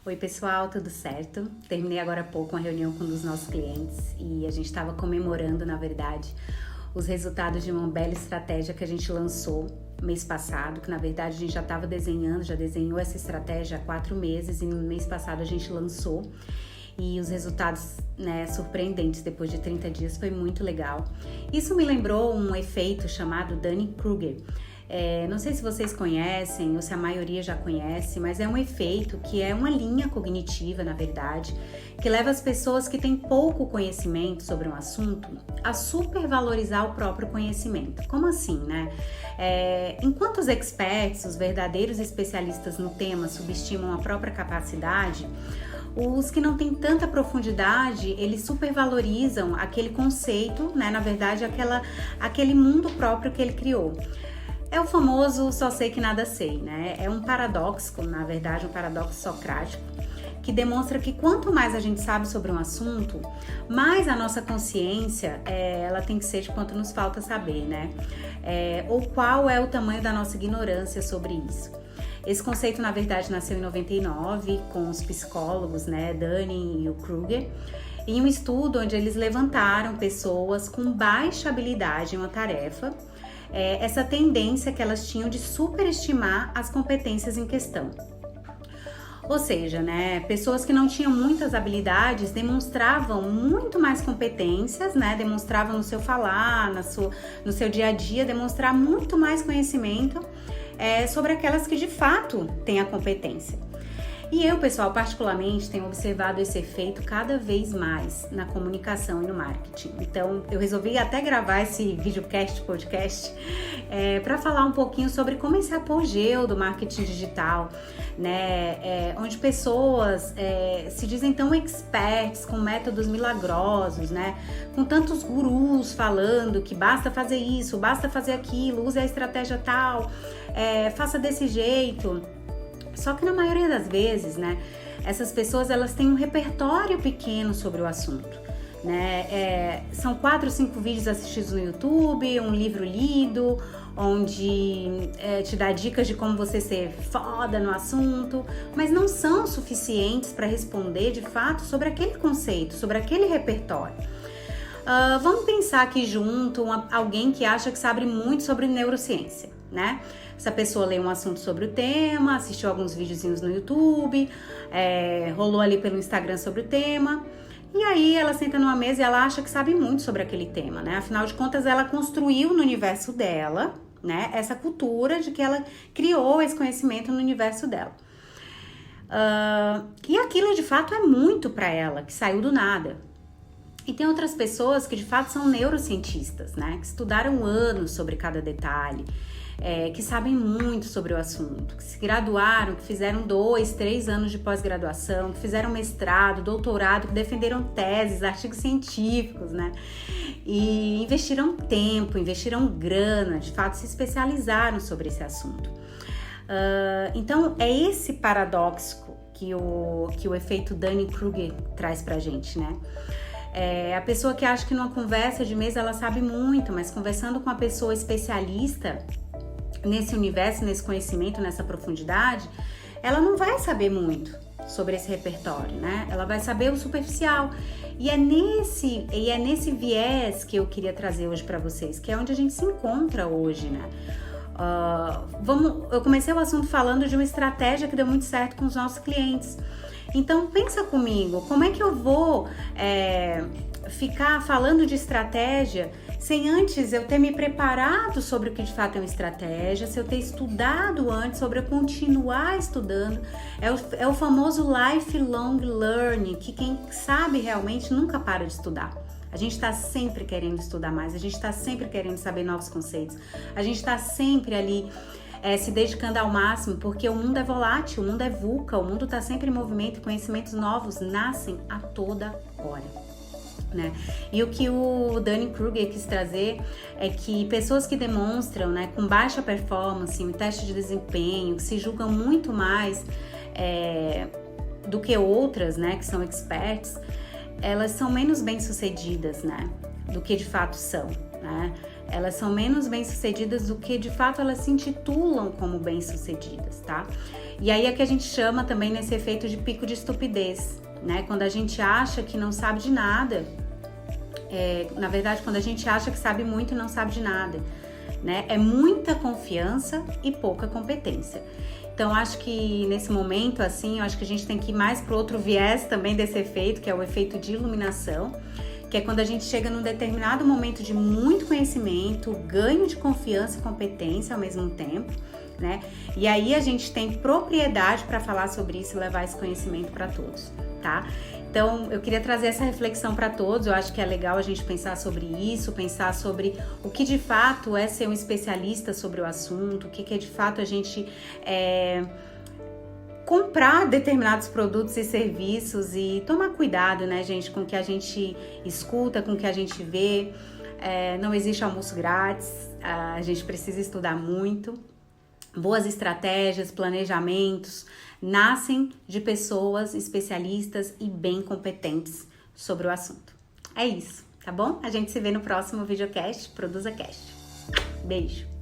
Oi pessoal, tudo certo? Terminei agora há pouco uma reunião com um dos nossos clientes e a gente estava comemorando, na verdade, os resultados de uma bela estratégia que a gente lançou mês passado, que na verdade a gente já estava desenhando, já desenhou essa estratégia há 4 meses e no mês passado a gente lançou. E os resultados, surpreendentes depois de 30 dias, foi muito legal. Isso me lembrou um efeito chamado Dunning-Kruger. Não sei se vocês conhecem ou se a maioria já conhece, mas é um efeito que é uma linha cognitiva, na verdade, que leva as pessoas que têm pouco conhecimento sobre um assunto a supervalorizar o próprio conhecimento. Como assim, né? Enquanto os experts, os verdadeiros especialistas no tema, subestimam a própria capacidade, os que não têm tanta profundidade, eles supervalorizam aquele conceito, né? Na verdade, aquele mundo próprio que ele criou. É o famoso só sei que nada sei, né? É um paradoxo, na verdade, um paradoxo socrático, que demonstra que quanto mais a gente sabe sobre um assunto, mais a nossa consciência, ela tem que ser de quanto nos falta saber, né? Ou qual é o tamanho da nossa ignorância sobre isso. Esse conceito, na verdade, nasceu em 99 com os psicólogos, né, Dunning e o Kruger, em um estudo onde eles levantaram pessoas com baixa habilidade em uma tarefa, essa tendência que elas tinham de superestimar as competências em questão. Ou seja, né, pessoas que não tinham muitas habilidades demonstravam muito mais competências, né, demonstravam no seu falar, no seu dia a dia, demonstrar muito mais conhecimento sobre aquelas que de fato têm a competência. E eu, pessoal, particularmente tenho observado esse efeito cada vez mais na comunicação e no marketing. Então, eu resolvi até gravar esse podcast, para falar um pouquinho sobre como esse apogeu do marketing digital, né, onde pessoas se dizem tão experts, com métodos milagrosos, né, com tantos gurus falando que basta fazer isso, basta fazer aquilo, use a estratégia tal, faça desse jeito. Só que na maioria das vezes, né, essas pessoas elas têm um repertório pequeno sobre o assunto, né? São 4 ou 5 vídeos assistidos no YouTube, um livro lido, onde te dá dicas de como você ser foda no assunto, mas não são suficientes para responder de fato sobre aquele conceito, sobre aquele repertório. Vamos pensar aqui junto alguém que acha que sabe muito sobre neurociência, né? Essa pessoa lê um assunto sobre o tema, assistiu alguns videozinhos no YouTube, rolou ali pelo Instagram sobre o tema, e aí ela senta numa mesa e ela acha que sabe muito sobre aquele tema, né? Afinal de contas, ela construiu no universo dela, né, essa cultura de que ela criou esse conhecimento no universo dela. E aquilo de fato é muito para ela, que saiu do nada. E tem outras pessoas que de fato são neurocientistas, né, que estudaram anos sobre cada detalhe, que sabem muito sobre o assunto, que se graduaram, que fizeram 2, 3 anos de pós-graduação, que fizeram mestrado, doutorado, que defenderam teses, artigos científicos, né? E investiram tempo, investiram grana, de fato se especializaram sobre esse assunto. Então, é esse paradoxo que o efeito Dunning-Kruger traz pra gente, né? A pessoa que acha que numa conversa de mesa ela sabe muito, mas conversando com uma pessoa especialista nesse universo, nesse conhecimento, nessa profundidade, ela não vai saber muito sobre esse repertório, né? Ela vai saber o superficial. E é nesse viés que eu queria trazer hoje para vocês, que é onde a gente se encontra hoje, né? Eu comecei o assunto falando de uma estratégia que deu muito certo com os nossos clientes. Então, pensa comigo, como é que eu vou ficar falando de estratégia sem antes eu ter me preparado sobre o que de fato é uma estratégia, se eu ter estudado antes, sobre eu continuar estudando. É o famoso lifelong learning, que quem sabe realmente nunca para de estudar. A gente está sempre querendo estudar mais, a gente está sempre querendo saber novos conceitos, a gente está sempre ali se dedicando ao máximo, porque o mundo é volátil, o mundo é VUCA, o mundo está sempre em movimento e conhecimentos novos nascem a toda hora, né? E o que o Dunning-Kruger quis trazer é que pessoas que demonstram, né, com baixa performance, um teste de desempenho, que se julgam muito mais do que outras, né, que são experts, elas são menos bem-sucedidas, né, do que de fato são, né? elas são menos bem-sucedidas do que de fato elas se intitulam como bem-sucedidas, tá? E aí é que a gente chama também nesse efeito de pico de estupidez, né? Quando a gente acha que não sabe de nada, na verdade, quando a gente acha que sabe muito e não sabe de nada, né? É muita confiança e pouca competência. Então, acho que nesse momento, assim, eu acho que a gente tem que ir mais para outro viés também desse efeito, que é o efeito de iluminação, que é quando a gente chega num determinado momento de muito conhecimento, ganho de confiança e competência ao mesmo tempo, né? E aí a gente tem propriedade para falar sobre isso e levar esse conhecimento para todos, tá? Então, eu queria trazer essa reflexão para todos. Eu acho que é legal a gente pensar sobre isso, pensar sobre o que de fato é ser um especialista sobre o assunto, o que é de fato a gente comprar determinados produtos e serviços e tomar cuidado, né, gente, com o que a gente escuta, com o que a gente vê. Não existe almoço grátis, a gente precisa estudar muito. Boas estratégias, planejamentos nascem de pessoas especialistas e bem competentes sobre o assunto. É isso, tá bom? A gente se vê no próximo videocast, Produza Cast. Beijo!